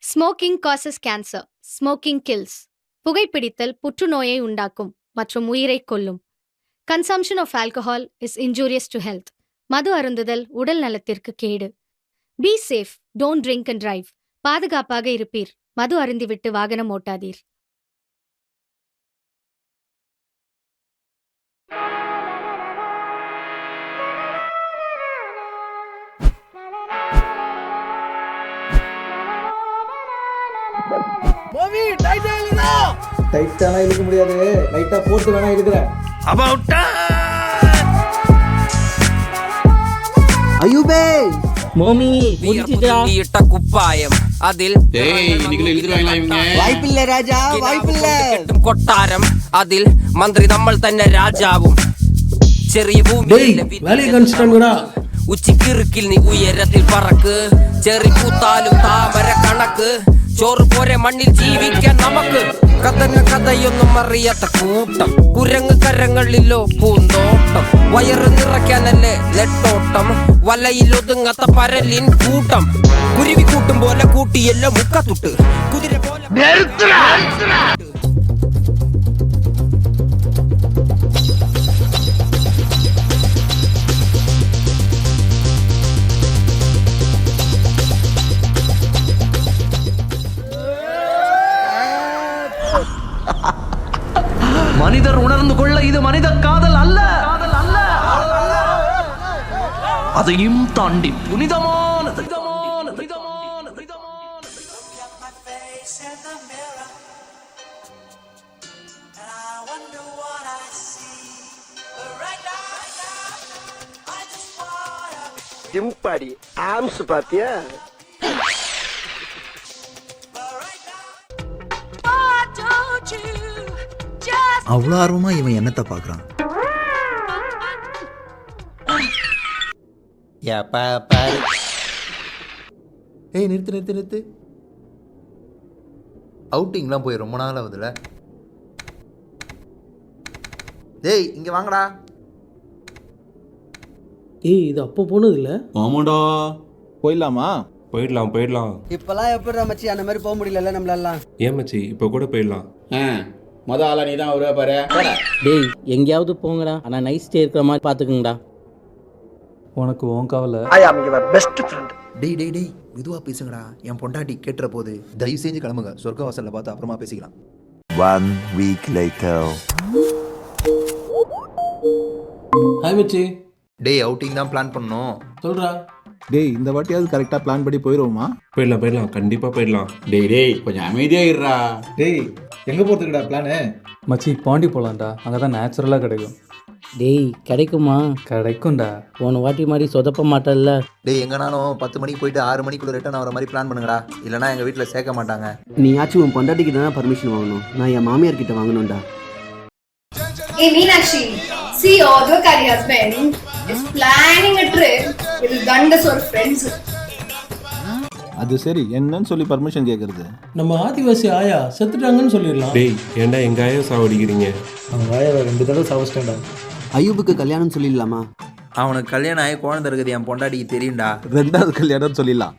Smoking causes cancer. Smoking kills. புகைப்பிடித்தல் புற்றுநோயை உண்டாக்கும் மற்றும் உயிரைக் கொல்லும். Consumption of alcohol is injurious to health. மது அருந்துதல் உடல் நலத்திற்கு கேடு. Be safe, don't drink and drive. பாதுகாப்பாக இருப்பீர். மது அருந்திவிட்டு வாகனம் ஓட்டாதீர். டைட்டானா இழுக்க முடியாது, லைட்டா போட்டு வேணா இழுக்கிறேன். அய்யூபே மோமி இட்ட குப்பாயம் அதில் வாய்ப்பில்லை ராஜா, വായ്പില്ല. കൊട്ടാരം അതിൽ മന്ത്രി നമ്മൾ തന്നെ രാജാവും ചെറിയ ഉച്ചിക്കിറുക്കിൽ നീ ഉയരത്തിൽ പറക്ക് ചെറി പൂത്താലും താമര കണക്ക് ചോറ് പോരെ മണ്ണിൽ ജീവിക്കാൻ നമുക്ക് കഥയൊന്നും അറിയാത്ത കൂട്ടം കുരങ്ങ് കരങ്ങളിലോ പൂന്തോട്ടം വയറ് നിറയ്ക്കാനല്ലേ നെട്ടോട്ടം വലയിൽ ഒതുങ്ങാത്ത പരലിൻ കൂട്ടം കുരുവി കൂട്ടും പോലെ കൂട്ടിയല്ലോ മുക്കത്തുട്ട് കുതിര പോലെ மனிதர் உணர்ந்து கொள்ள இது மனித காதல் அல்ல, அதையும் தாண்டி புனிதமானது. ஜிம்பாடி ஆம்ஸ் பாத்தியா? அவ்வளோ ஆர்வமா இவன் என்னத்தை பாக்குறான்? ஏய் நிறுத்து. அவுட்டிங்லாம் போய் ரொம்ப நாள் ஆகுதுல. டேய் இங்க வாங்கடா. ஏய் இது அப்போ போனது இல்ல? ஆமாடா, போயிடலாமா? போயிடலாம். இப்பெல்லாம் எப்படி மச்சி அந்த மாதிரி போக முடியல நம்மளால. ஏன் மச்சி இப்போ கூட போயிடலாம். மொதல் ஆளா நீ தான் வருவ பாரு. டேய் எங்கேயாவது போங்கடா, ஆனா நைட் ஸ்டே இருக்கிற மாதிரி பாத்துக்கங்கடா. உனக்கு உன் கவலை. ஐ அம் யுவர் பெஸ்ட் ஃப்ரெண்ட். டேய் மெதுவா பேசுங்கடா, என் பொண்டாட்டி கேட்டுற போது. தயவு செஞ்சு கிளம்புங்க, சொர்க்க வாசல்ல பார்த்து அப்புறமா பேசிக்கலாம். 1 week later. ஹாய் மச்சி. டேய் அவுட்டிங் தான் பிளான் பண்ணோம். சொல்றா. டேய் இந்த வாட்டியாவது கரெக்டா பிளான் படி போயிடுவோமா? போயிடலாம், கண்டிப்பா போயிடலாம். டேய் கொஞ்சம் அமைதியா இருடா. டேய் எங்க போறதுக்குடா பிளானு? மச்சி பாண்டி போலாம்டா, அங்கதான் நேச்சுரலா கிடைக்கும். டேய் கிடைக்குமா? கிடைக்கும்டா. போன வாட்டி மாதிரி சொதப்ப மாட்டல்ல? டேய் எங்கனாலும் 10 மணிக்கு போயிட்டு 6 மணிக்குள்ள ரிட்டர்ன் ஆகிற மாதிரி பிளான் பண்ணுங்கடா, இல்லைனா எங்க வீட்டில் சேர்க்க மாட்டாங்க. நீயாச்சும் உன் பொண்டாட்டிக்கு தானே பர்மிஷன் வாங்கணும், நான் என் மாமியார் கிட்ட வாங்கணும்டா. Hey Meenakshi, see all the career husband is planning a trip with Gandas or friends. அது சரி, என்னன்னு சொல்லி பர்மிஷன் கேட்கறது? நம்ம ஆதிவாசி ஆயா செத்துட்டாங்கன்னு சொல்லிடலாம். டேய் ஏன்டா எங்க ஆயா சாவடிக்கிறீங்க? அவங்க ஆயா 2 தடவை சாவச்சிட்டா. அய்யூபுக்கு கல்யாணம் சொல்லிடலாமா? அவனுக்கு கல்யாணம் ஆகி குழந்தை இருக்குது, என் பொண்டாட்டிக்கு தெரியும்டா. 2வது கல்யாணம் சொல்லிடலாம்.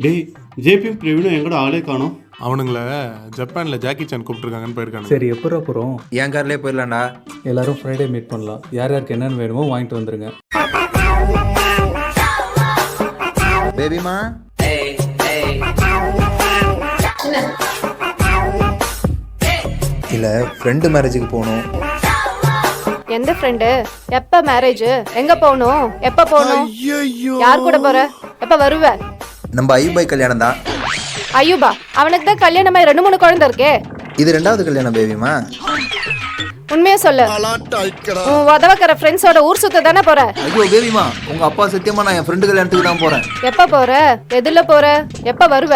டேய் ஜேபியும் பிரவீனும் எங்கூட ஆளே காணோம். அவனுங்கள ஜப்பான்ல ஜாக்கி சான் கூப்பிட்டுருக்காங்கன்னு போயிருக்காங்க. சரி எப்போ போகிறோம்? என் கார்லேயே போயிடலாம்டா. எல்லாரும் ஃப்ரைடே மீட் பண்ணலாம். யார் யாருக்கு என்னென்னு வேணுமோ வாங்கிட்டு வந்துருங்க. பேபிமா இல்ல ஃப்ரெண்டு மேரேஜுக்கு போகணும். எந்த ஃப்ரெண்டு? எப்ப மேரேஜ்? எங்க போகணும்? எப்ப போகணும்? யார் கூட போற? எப்ப வருவ? நம்ம ஐயூபாய் கல்யாணம் தான். ஐயூபா? அவனுக்கு தான் கல்யாணமாய் 2-3 குழந்தை இருக்கே. இது 2வது கல்யாணம் பேபிமா. உண்மையா சொல்லு. உன் உதவக்கிற ஃப்ரெண்ட்ஸோட ஊர் சுத்த தானே போற? ஐயோ பேபிமா, உங்க அப்பா சத்தியமா நான் என் ஃப்ரெண்டு கல்யாணத்துக்கு தான் போறேன். எப்ப போற? எதுல போற? எப்ப வருவ?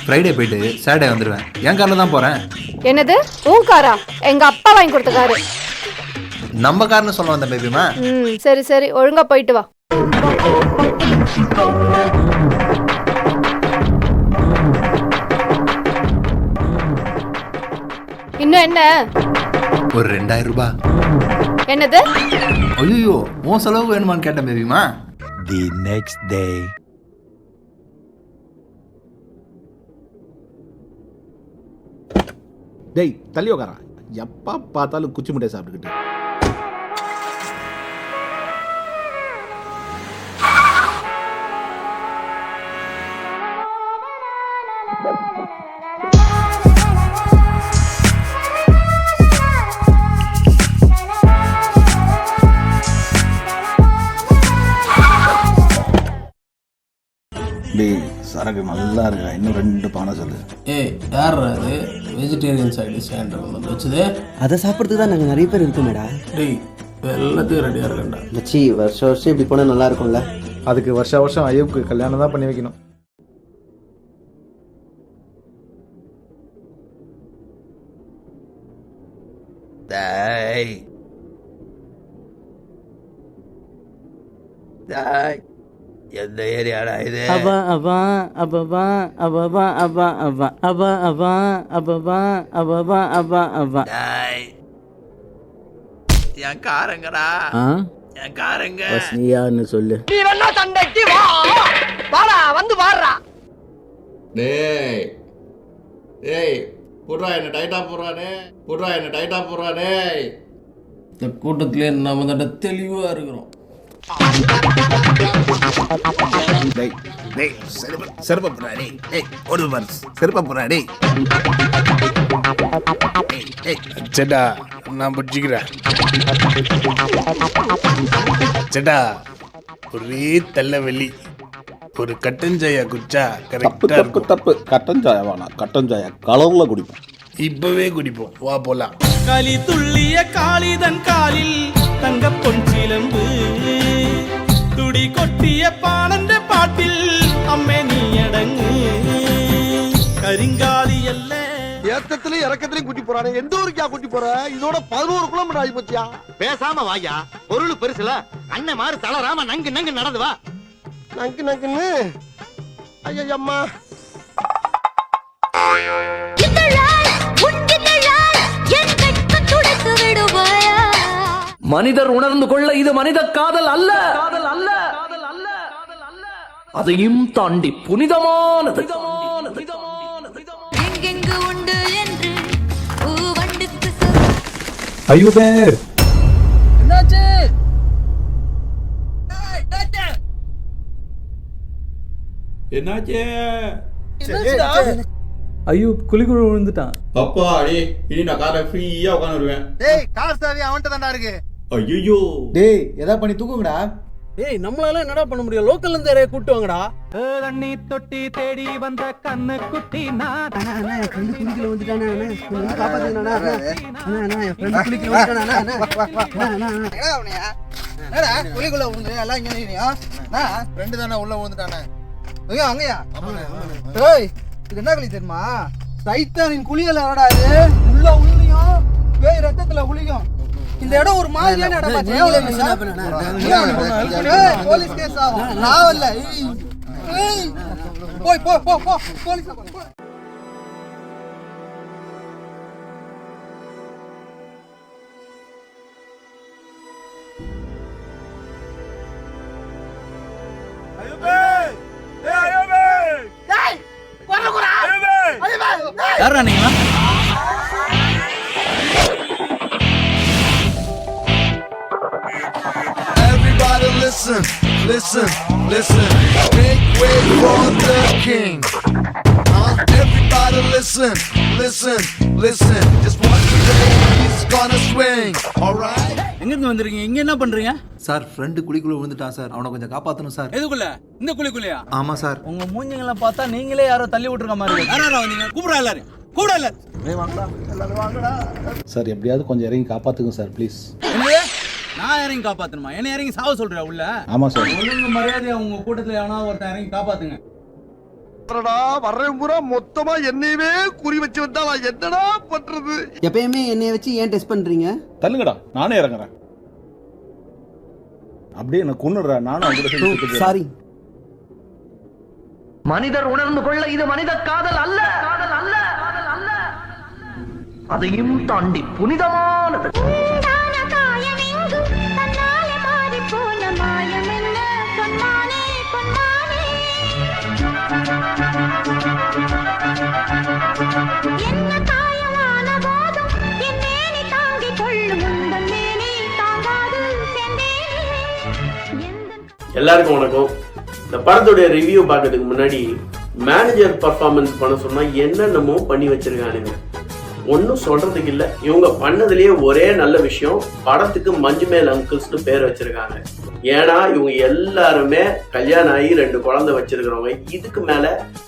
ஃப்ரைடே போயிட்டு சாட்டர்டே வந்துடுவேன். என் காரில் தான் போறேன். என்னது உன் காரா? எங்க அப்பா வாங்கி கொடுத்த காரு. நம்ம கார்னு சொல்ல வந்தேன் பேபிமா. சரி ஒழுங்கா போயிட்டு வா. இன்னும் என்ன? ஒரு 2000 ரூபாய். என்னது? ஐயோ உன் செலவு வேணுமான்னு கேட்டேன் பேபிமா. The next day. டேய் தள்ளி உக்காரா, எப்போ பார்த்தாலும் குச்சி முட்டையை சாப்பிட்டுக்கிட்டு. டேய் சரக்கு நல்லா இருக்கா, இன்னும் 2 பானை சொல்லு. ஏய் யார் அது வெஜிடேரியன் சைடு ஸ்டாண்டர்ட் வந்து வச்சுது? அதை சாப்பிட்றதுக்கு தான் நாங்கள் நிறைய பேர் இருக்கோமேடா. டேய் எல்லாத்தையும் ரெடியாக இருக்கேன்டா. மச்சி வருஷம் வருஷம் இப்படி போனால் நல்லா இருக்கும்ல. அதுக்கு வருஷம் வருஷம் ஐயப்புக்கு கல்யாணம் தான் பண்ணி வைக்கணும். டேய் டேய் எந்த ஏரியாடா இது? அவா அவா அவவா அவவா அவா அவா அவா அவா அவவா அவவா அவா அவா. டேய் என் காரங்கடா, என் காரங்க. நீயான்னு சொல்லு. நீ வேணா சண்டைக்கு வா, வாடா வந்து வாடுறா. டேய் டேய் புட்றா, என்ன டைட்டா போடுறானே, புட்றா என்ன டைட்டா போடுறானே. இந்த கூட்டத்திலே நாம தான் தெளிவாக இருக்கிறோம். டேய் டேய் செருப்ப போடுறா டேய். டேய் ஒரு மன்ஸ் செருப்ப போடுறா டேய். சேட்டா நான் பிடிச்சிக்கிறேன். சேட்டா ஒரே தள்ள வெள்ளி, ஒரு கட்டஞ்சாயா குச்சா கரெக்டா இருக்கும். தப்பு கட்டஞ்சாயா வேணாம், கட்டஞ்சாயா கலர்ல குடிப்போம். இப்பவே குடிப்போம், வா போலாம். களி துள்ளிய காளிதன் காலில் தங்க பொன்சிலம்பு, துடி கொட்டிய பானந்த பாட்டில் அம்மே நீ அடங்கு. கரிங்காலி அல்ல ஏத்தத்திலயும் இறக்கத்திலயும் குட்டி போறானே, எந்த ஊருக்கா குட்டி போற? இதோட 11 கிலோமீட்டர் ஆகி போச்சியா. பேசாம வாயா, பொருள் பெருசுல அண்ணன் மாறு தளராம நங்கு நங்கு நடந்து வா. நங்கு நங்குன்னு ஐயம்மா. மனிதர் உணர்ந்து கொள்ள இது மனித காதல் அல்ல, அதையும் தாண்டி புனிதமானது. ஐயோ பேர் என்னாச்சு? என்னாச்சே? ஐயோ குழிக்குள்ள விழுந்துட்டான். அப்பா அடே, இனி நான் காரை ஃப்ரீயா உட்காந்துருவேன். டேய் கார் சாவி அவன்கிட்ட தான்டா இருக்கு. ஐயோ டேய் எதா பண்ணி தூக்குங்கடா. ஏய் நம்மளால என்னடா பண்ண முடியும்? லோக்கல்ல இருந்து யாரையா கூட்டு வாங்கடா. தண்ணி தொட்டி தேடி வந்த கண்ணு குட்டி குழிக்குள்ள விழுந்து எல்லாம் இங்க ரெண்டு தானே உள்ள விழுந்துட்டானே. அங்கயா இது என்ன குழி தெரியுமா? சைத்தானின் குழியல இது உள்ள உளியும் பேய் ரத்தத்துல உளியும். இந்த இடம் ஒரு மாதிரியான இடமா போலீஸ் கேஸ் ஆகும். நான் இல்ல போய் போ போ போ போலீஸ். யாரா நீங்க? Everybody listen, listen, listen. Make way for the king. Everybody listen, listen, listen. Just watch the way he's gonna swing. Alright? எங்க இருந்து வந்திருக்கீங்க? இங்க என்ன பண்றீங்க? சார் ஃப்ரெண்டு குழிக்குள்ள விழுந்துட்டான் சார், அவனை கொஞ்சம் காப்பாற்றணும் சார். எதுக்குள்ள? இந்த குழிக்குள்ளயா? ஆமாம் சார். உங்க மூஞ்சிங்களை பார்த்தா நீங்களே யாரோ தள்ளி விட்டுருக்க மாதிரி இருக்கு. யாரா வந்தீங்க? கூப்பிடா எல்லாரும். கூப்பிடா எல்லாரும். சார் எப்படியாவது கொஞ்சம் இறங்கி காப்பாத்துங்க சார் ப்ளீஸ். என்னது? நான் இறங்கி காப்பாத்தணுமா? என்ன இறங்கி சாவ சொல்றியா உள்ள? ஆமா சார். ஒழுங்கு மரியாதையா உங்க கூட்டத்துல எவனா ஒருத்தன் இறங்கி காப்பாத்துங்க. வர்றேன் பூரா மொத்தமா என்னையவே குறி வச்சு வந்தா நான் என்னடா பண்றது? எப்பயுமே என்னைய வச்சு ஏன் டெஸ்ட் பண்றீங்க? தள்ளுங்கடா, நானே இறங்குறேன். அப்படியே என்ன கொன்னுடுறா, நானும் அவங்க. சாரி. மனிதர் உணர்ந்து கொள்ள இது மனித காதல் அல்ல, அதையும் தாண்டி புனிதமானது. என்ன காயமான எல்லாருக்கும் வணக்கம். இந்த படத்துடைய ரிவ்யூ பார்க்கறதுக்கு முன்னாடி மேனேஜர் பர்ஃபார்மன்ஸ் பண்ண சொன்னா என்னென்னமோ பண்ணி வச்சிருக்கானுங்க. ஒன்றும் சொல்றதுக்கு இல்லை. இவங்க பண்ணதுலயே ஒரே நல்ல விஷயம், படத்துக்கு மஞ்சுமேல் அங்கிள்ஸ்னு பேர் வச்சிருக்காங்க. ஏன்னா இவங்க எல்லாருமே கல்யாணம் ஆகி 2 குழந்தை வச்சிருக்கிறவங்க. இதுக்கு மேல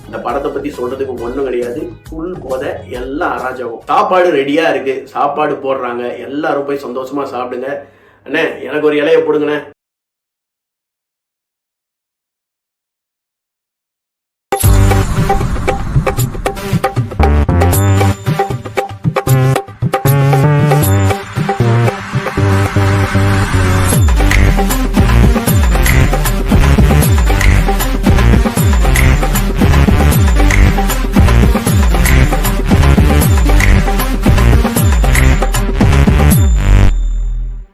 இந்த படத்தை பத்தி சொல்றதுக்கு ஒன்றும் கிடையாது. ஃபுல் போதை, எல்லாம் அராஜகம். சாப்பாடு ரெடியா இருக்கு, சாப்பாடு போடுறாங்க, எல்லாரும் போய் சந்தோஷமா சாப்பிடுங்க. அண்ணே எனக்கு ஒரு இலையை போடுங்கண்ணே.